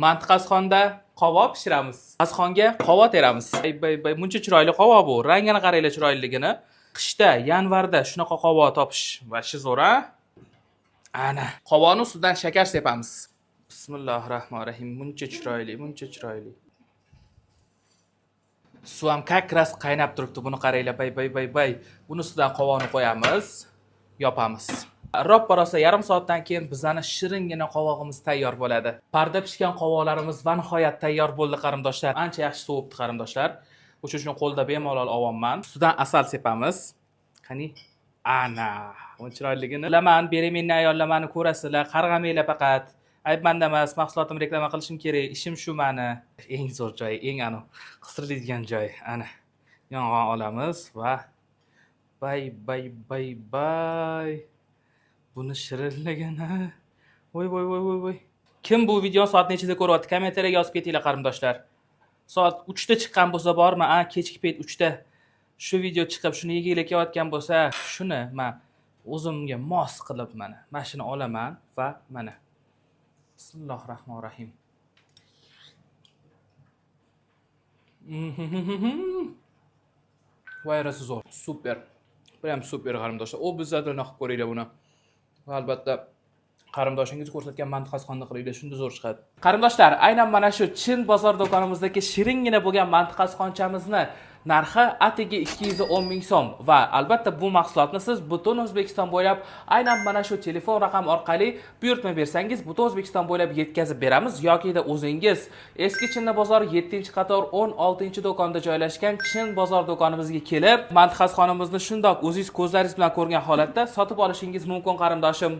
Mantiqasxonda qovoq pishiramiz. Qasxonga qovoq teramiz. Buncha chiroyli qovoq bu. Rangini qaranglar chiroyliligini. Qishda, yanvarda shunaqa qovoq topish vashi zo'r a. Ana, qovoqning ustidan shakar sepamiz. Bismillahirrohmanirrohim. Buncha chiroyli, buncha chiroyli. Suv ham kakras qaynab turibdi. Buni qaranglar, bay. Buni ustidan qovoqni qo'yamiz, yopamiz. Roppa rosa yarim soatdan keyin bizani shiringina qovog'imiz tayyor bo'ladi. Parda pishgan qovoqlarimiz va nihoyat tayyor bo'ldi qarindoshlar. Ancha yaxshi sovibdi qarindoshlar. O'sha uchun qo'lda bemalol olyapman. Ustidan asal sepamiz. Qani, ana, bu chiroyligini bilaman, beremenni ayollarni ko'rasizlar, qarg'amanglar faqat. Ayb menda emas, mahsulotimni reklama qilishim kerak. Ishim shu meni. Eng zo'r joy, eng qistiradigan joy. Ana. Yong'oq olamiz va bay. Buni shirinligini. Voy. Kim bu video soat nechida ko'ryapti? Kommentariyga yozib ketinglar qarindoshlar. Soat 3 da chiqqan bo'lsa bormi? Kechki payt 3 da shu video chiqib, shuni yegilik kelayotgan bo'lsa, shuni men o'zimga mos qilib mana shuni olaman va mana. Bismillahirrohmanirrohim. Vayrasi zo'r. Super. Bu ham super qarindoshlar. Obizatini qilib ko'ringlar buni. Va albatta qarindoshingiz ko'rsatgan mantiqasxonni qilinglar, shunda zo'r chiqadi. Qarindoshlar, aynan mana shu Chin bozor do'konimizdagi shiringina bo'lgan mantiqasxonchamizni narxi atigi 210 ming so'm va albatta bu mahsulotni siz butun O'zbekiston bo'ylab aynan mana shu telefon raqam orqali buyurtma bersangiz butun O'zbekiston bo'ylab yetkazib beramiz yoki o'zingiz eski Chinna bozor 7-qator 16-do'konda joylashgan Chin bozor do'konimizga kelib mantiqasxonimizni shundoq o'zingiz ko'zlaringiz bilan ko'rgan holatda sotib olishingiz mumkin qarindoshim.